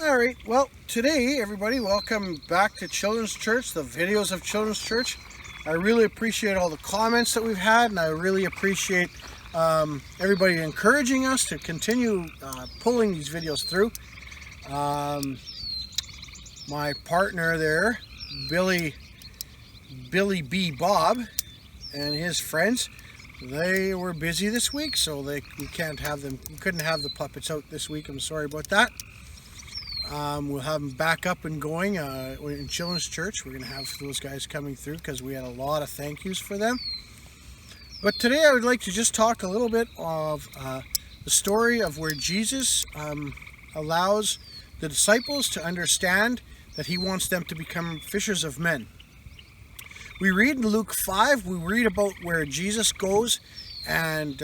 All right, well, today, everybody, welcome back to Children's Church, the videos of Children's Church. I really appreciate all the comments that we've had, and I really appreciate everybody encouraging us to continue pulling these videos through. My partner there, Billy B. Bob, and his friends, they were busy this week, so we couldn't have the puppets out this week. I'm sorry about that. We'll have them back up and going in Children's Church. We're going to have those guys coming through because we had a lot of thank yous for them. But today I would like to just talk a little bit of the story of where Jesus allows the disciples to understand that he wants them to become fishers of men. We read in Luke 5, we read about where Jesus goes and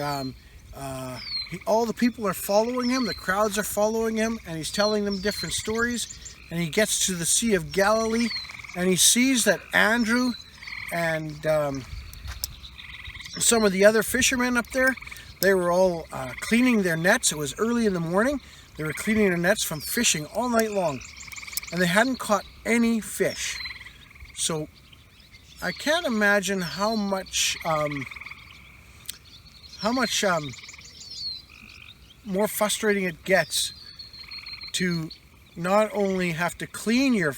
all the people are following him, the crowds are following him, and he's telling them different stories. And he gets to the Sea of Galilee, and he sees that Andrew and some of the other fishermen up there, they were all cleaning their nets. It was early in the morning. They were cleaning their nets from fishing all night long, and they hadn't caught any fish. So I can't imagine how much more frustrating it gets to not only have to clean your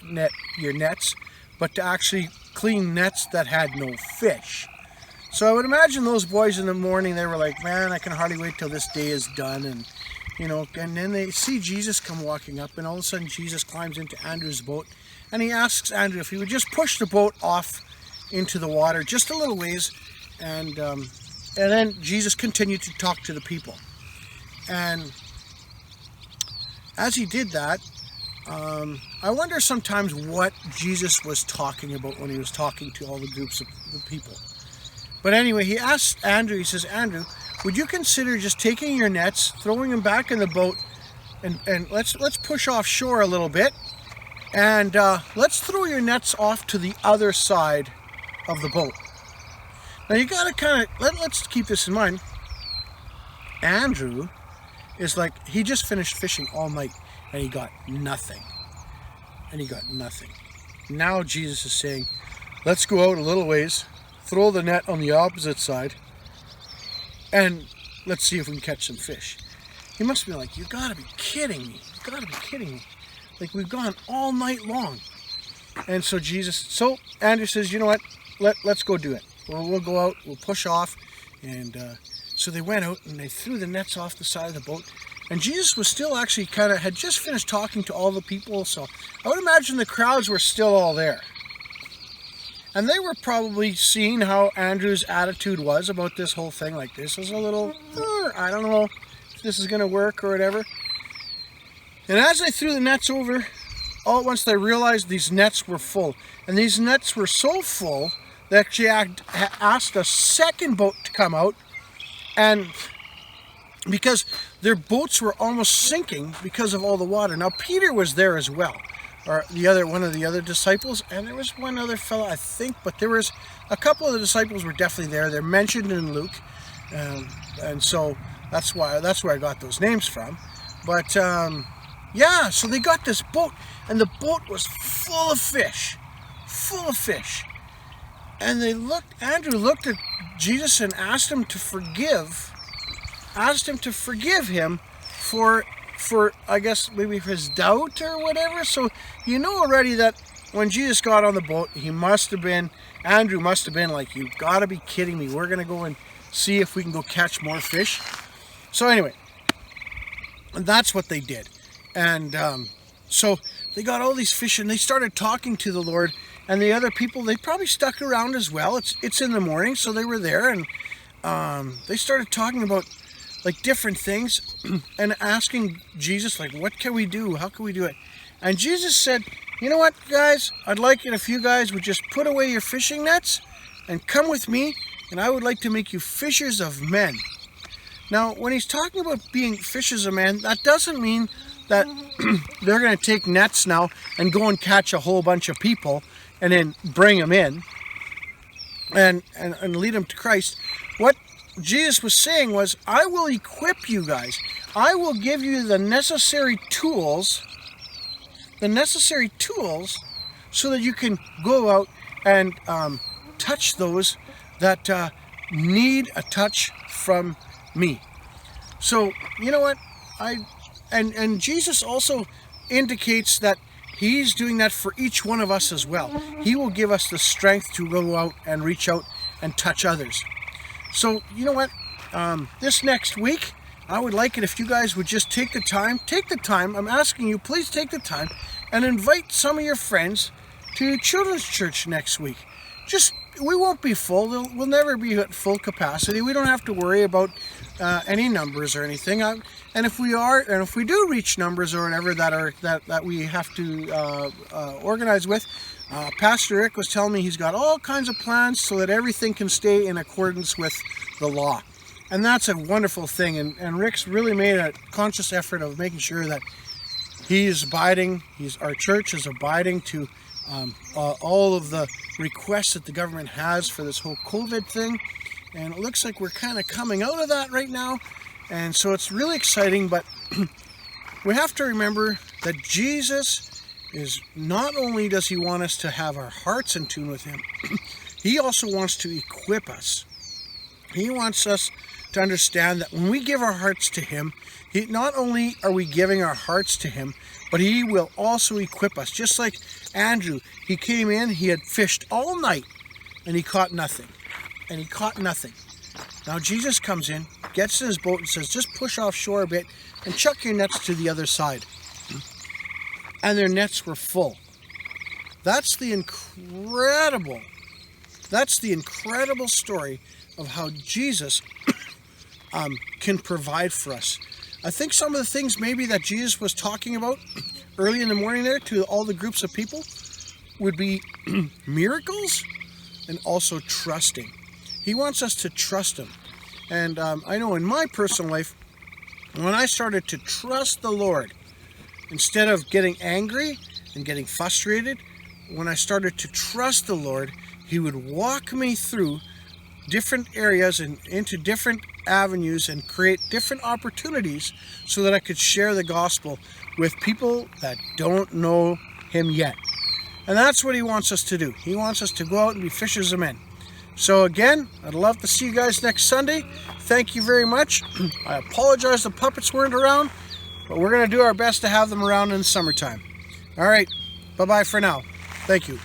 nets, but to actually clean nets that had no fish. So I would imagine those boys in the morning, they were like, man, I can hardly wait till this day is done. And then they see Jesus come walking up, and all of a sudden Jesus climbs into Andrew's boat, and he asks Andrew if he would just push the boat off into the water just a little ways, and then Jesus continued to talk to the people. And as he did that, I wonder sometimes what Jesus was talking about when he was talking to all the groups of the people. But anyway, he asked Andrew, he says, Andrew, would you consider just taking your nets, throwing them back in the boat, and let's push offshore a little bit, and let's throw your nets off to the other side of the boat. Now you gotta let's keep this in mind. Andrew is like, he just finished fishing all night and he got nothing. Now Jesus is saying, let's go out a little ways, throw the net on the opposite side, and let's see if we can catch some fish. He must be like, you gotta be kidding me. Like, we've gone all night long. And so Andrew says, you know what, let's go do it. We'll go out, we'll push off. And so they went out and they threw the nets off the side of the boat. And Jesus was still actually had just finished talking to all the people. So I would imagine the crowds were still all there. And they were probably seeing how Andrew's attitude was about this whole thing. Like, this is a little, I don't know if this is going to work or whatever. And as they threw the nets over, all at once they realized these nets were full. And these nets were so full that she asked a second boat to come out, and because their boats were almost sinking because of all the water. Now Peter was there as well, or one of the other disciples, and there was one other fellow, I think, but there was a couple of the disciples were definitely there. They're mentioned in Luke, and so that's where I got those names from. But yeah, so they got this boat, and the boat was full of fish. And Andrew looked at Jesus and asked him to forgive him for I guess maybe his doubt or whatever. So you know already that when Jesus got on the boat, Andrew must have been like, you've got to be kidding me. We're going to go and see if we can go catch more fish. So anyway, and that's what they did. And so they got all these fish, and they started talking to the Lord. And the other people, they probably stuck around as well. It's in the morning, so they were there, and they started talking about like different things and asking Jesus, like, what can we do? How can we do it? And Jesus said, you know what, guys? I'd like it if you guys would just put away your fishing nets and come with me, and I would like to make you fishers of men. Now, when he's talking about being fishers of men, that doesn't mean that they're going to take nets now and go and catch a whole bunch of people and then bring them in and lead them to Christ. What Jesus was saying was, I will equip you guys. I will give you the necessary tools so that you can go out and touch those that need a touch from me. So, you know what? And Jesus also indicates that he's doing that for each one of us as well. He will give us the strength to go out and reach out and touch others. So, you know what? This next week, I would like it if you guys would just take the time, I'm asking you, please take the time and invite some of your friends to children's church next week. We won't be full. We'll never be at full capacity. We don't have to worry about any numbers or anything. And if we do reach numbers or whatever that we have to organize with, Pastor Rick was telling me he's got all kinds of plans so that everything can stay in accordance with the law. And that's a wonderful thing. And Rick's really made a conscious effort of making sure that our church is abiding to all of the requests that the government has for this whole COVID thing. And it looks like we're kind of coming out of that right now. And so it's really exciting, but we have to remember that Jesus is, not only does he want us to have our hearts in tune with him, he also wants to equip us. He wants us to understand that when we give our hearts to him, not only are we giving our hearts to him, but he will also equip us. Just like Andrew, he came in, he had fished all night, and he caught nothing. Now Jesus comes in, gets in his boat and says, just push offshore a bit and chuck your nets to the other side. And their nets were full. That's the incredible story of how Jesus can provide for us. I think some of the things maybe that Jesus was talking about early in the morning there to all the groups of people would be miracles and also trusting. He wants us to trust him. And I know in my personal life, when I started to trust the Lord, instead of getting angry and getting frustrated, when I started to trust the Lord, he would walk me through different areas and into different avenues and create different opportunities so that I could share the gospel with people that don't know him yet. And that's what he wants us to do. He wants us to go out and be fishers of men. So again, I'd love to see you guys next Sunday. Thank you very much. I apologize the puppets weren't around, but we're going to do our best to have them around in the summertime. All right, bye-bye for now. Thank you.